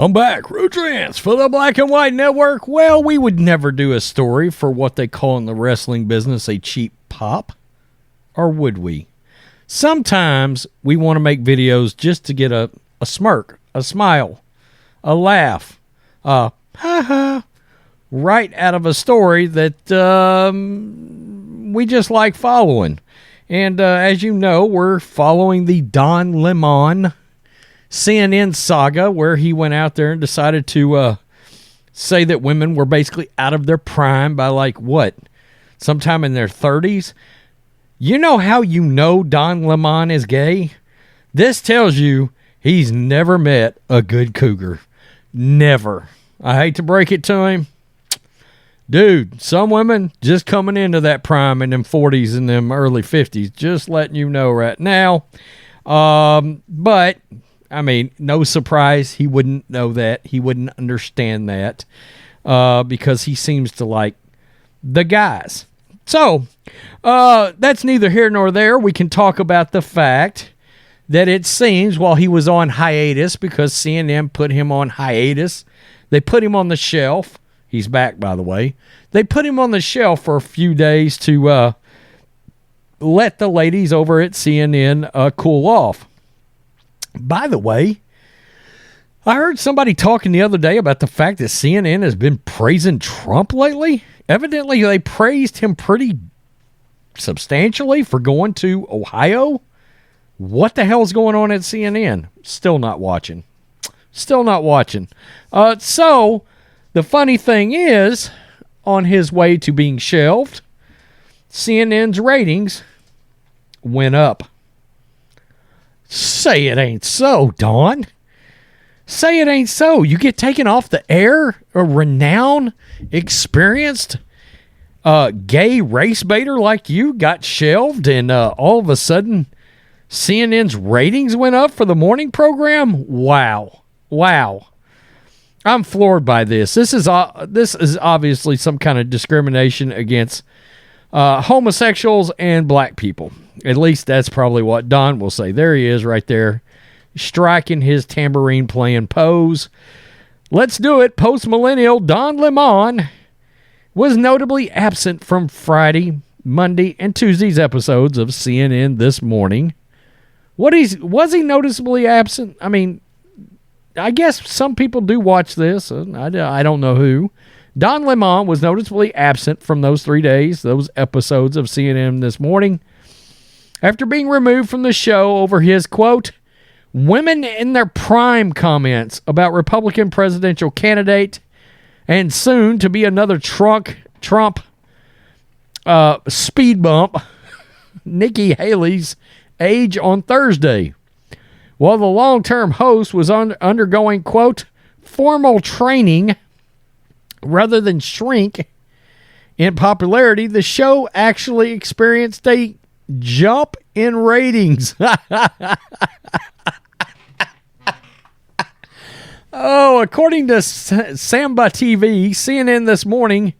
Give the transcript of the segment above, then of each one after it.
I'm back. Rutrance for the Black and White Network. Well, we would never do a story for what they call in the wrestling business a cheap pop. Or would we? Sometimes we want to make videos just to get a smirk, a smile, a laugh, ha ha, right out of a story that we just like following. And as you know, we're following the Don Lemon CNN saga, where he went out there and decided to say that women were basically out of their prime by sometime in their 30s. You know how you know Don Lemon is gay? This tells you he's never met a good cougar. Never. I hate to break it to him. Dude, some women just coming into that prime in them 40s and them early 50s. Just letting you know right now. But I mean, no surprise, he wouldn't know that. He wouldn't understand that because he seems to like the guys. So, that's neither here nor there. We can talk about the fact that it seems while he was on hiatus, because CNN put him on hiatus, they put him on the shelf. He's back, by the way. They put him on the shelf for a few days to let the ladies over at CNN cool off. By the way, I heard somebody talking the other day about the fact that CNN has been praising Trump lately. Evidently, they praised him pretty substantially for going to Ohio. What the hell is going on at CNN? Still not watching. So, the funny thing is, on his way to being shelved, CNN's ratings went up. Say it ain't so, Don. Say it ain't so. You get taken off the air, a renowned, experienced gay race baiter like you got shelved, and all of a sudden CNN's ratings went up for the morning program? Wow. I'm floored by this. This is obviously some kind of discrimination against homosexuals and black people. At least that's probably what Don will say. There he is right there, striking his tambourine playing pose. Let's do it. Post-millennial Don Lemon was notably absent from Friday, Monday, and Tuesday's episodes of CNN This Morning. Was he noticeably absent? I mean, I guess some people do watch this. I don't know who. Don Lemon was noticeably absent from those 3 days, those episodes of CNN This Morning, after being removed from the show over his, quote, women in their prime comments about Republican presidential candidate and soon to be another Trump speed bump, Nikki Haley's age on Thursday. While the long-term host was undergoing, quote, formal training rather than shrink in popularity, the show actually experienced a jump in ratings. According to Samba TV, CNN This Morning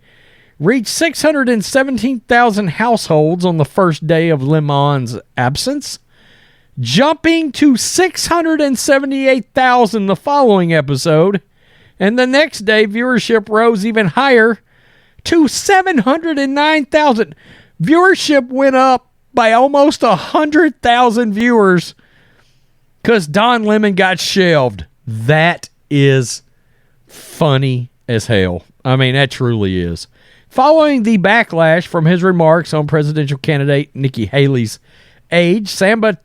reached 617,000 households on the first day of Lemon's absence, jumping to 678,000 the following episode, and the next day viewership rose even higher to 709,000. Viewership went up by almost 100,000 viewers because Don Lemon got shelved. That is funny as hell. I mean, that truly is. Following the backlash from his remarks on presidential candidate Nikki Haley's age, Samba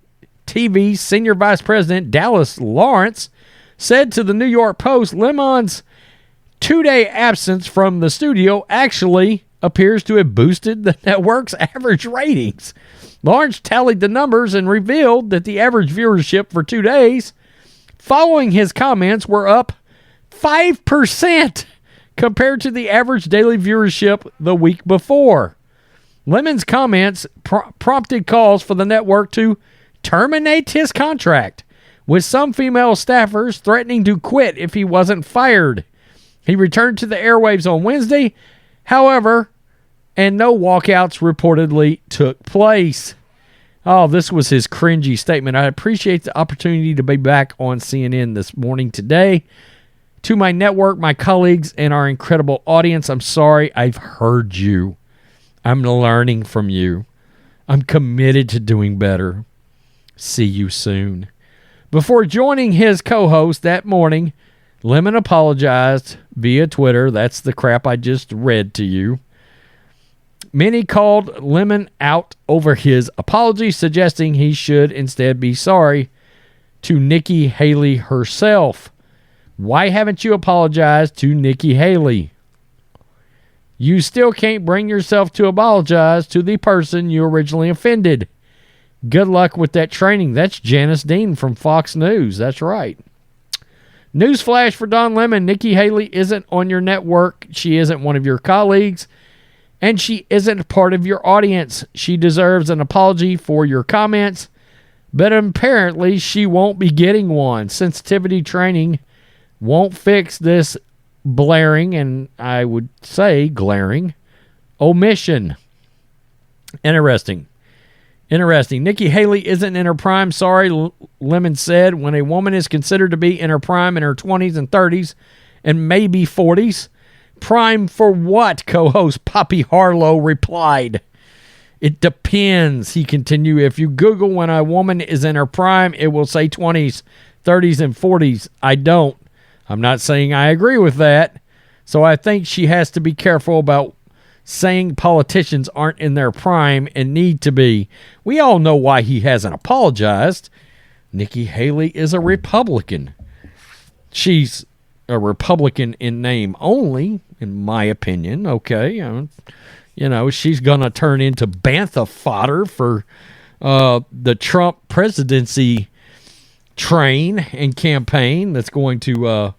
TV's senior vice president Dallas Lawrence said to the New York Post, Lemon's 2-day absence from the studio actually appears to have boosted the network's average ratings. Lawrence tallied the numbers and revealed that the average viewership for 2 days following his comments were up 5% compared to the average daily viewership the week before. Lemon's comments prompted calls for the network to terminate his contract, with some female staffers threatening to quit if he wasn't fired. He returned to the airwaves on Wednesday, however, and no walkouts reportedly took place. Oh, this was his cringy statement. I appreciate the opportunity to be back on CNN This Morning today. To my network, my colleagues, and our incredible audience, I'm sorry. I've heard you. I'm learning from you. I'm committed to doing better. See you soon. Before joining his co-host that morning, Lemon apologized via Twitter. That's the crap I just read to you. Many called Lemon out over his apology, suggesting he should instead be sorry to Nikki Haley herself. Why haven't you apologized to Nikki Haley? You still can't bring yourself to apologize to the person you originally offended. Good luck with that training. That's Janice Dean from Fox News. That's right. Newsflash for Don Lemon. Nikki Haley isn't on your network. She isn't one of your colleagues. And she isn't part of your audience. She deserves an apology for your comments. But apparently she won't be getting one. Sensitivity training won't fix this blaring, and I would say glaring, omission. Interesting. Nikki Haley isn't in her prime. Sorry, Lemon said. When a woman is considered to be in her prime in her 20s and 30s and maybe 40s, prime for what? Co-host Poppy Harlow replied. It depends, he continued. If you Google when a woman is in her prime, it will say 20s, 30s, and 40s. I don't. I'm not saying I agree with that. So I think she has to be careful about saying politicians aren't in their prime and need to be. We all know why he hasn't apologized. Nikki Haley is a Republican. She's a Republican in name only, in my opinion. Okay. She's going to turn into bantha fodder for the Trump presidency train and campaign that's going to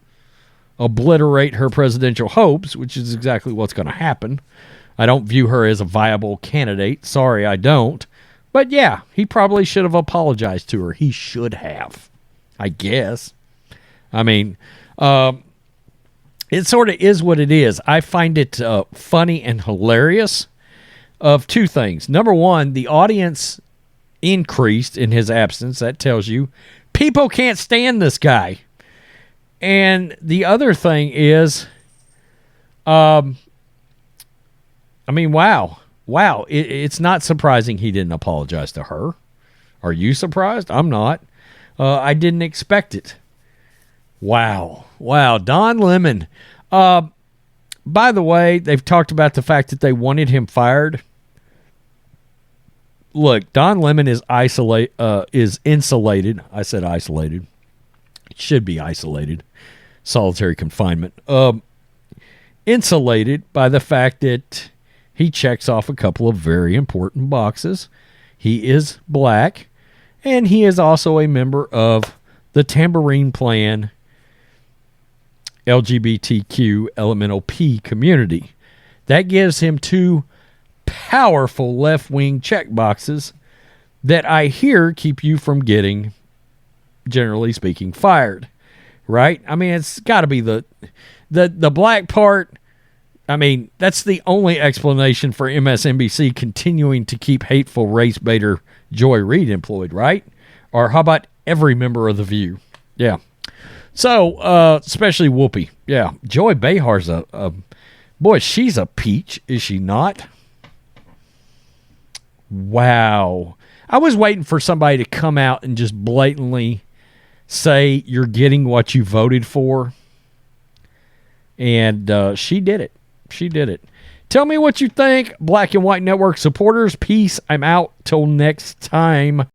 obliterate her presidential hopes, which is exactly what's going to happen. I don't view her as a viable candidate. Sorry, I don't. But yeah, he probably should have apologized to her. He should have, I guess. I mean, it sort of is what it is. I find it funny and hilarious of two things. Number one, the audience increased in his absence. That tells you people can't stand this guy. And the other thing is, wow. It's not surprising he didn't apologize to her. Are you surprised? I'm not. I didn't expect it. Wow. Don Lemon. By the way, they've talked about the fact that they wanted him fired. Look, Don Lemon is insulated. I said isolated. It should be isolated. Solitary confinement. Insulated by the fact that he checks off a couple of very important boxes. He is black, and he is also a member of the Tambourine Plan LGBTQ elemental P community. That gives him two powerful left-wing check boxes that I hear keep you from getting, generally speaking, fired. Right? I mean, it's got to be the black part. I mean, that's the only explanation for MSNBC continuing to keep hateful race baiter Joy Reid employed, right? Or how about every member of The View? Yeah. So, especially Whoopi. Yeah. Joy Behar's boy, she's a peach, is she not? Wow. I was waiting for somebody to come out and just blatantly say you're getting what you voted for. And she did it. Tell me what you think, Black and White Network supporters. Peace. I'm out till next time.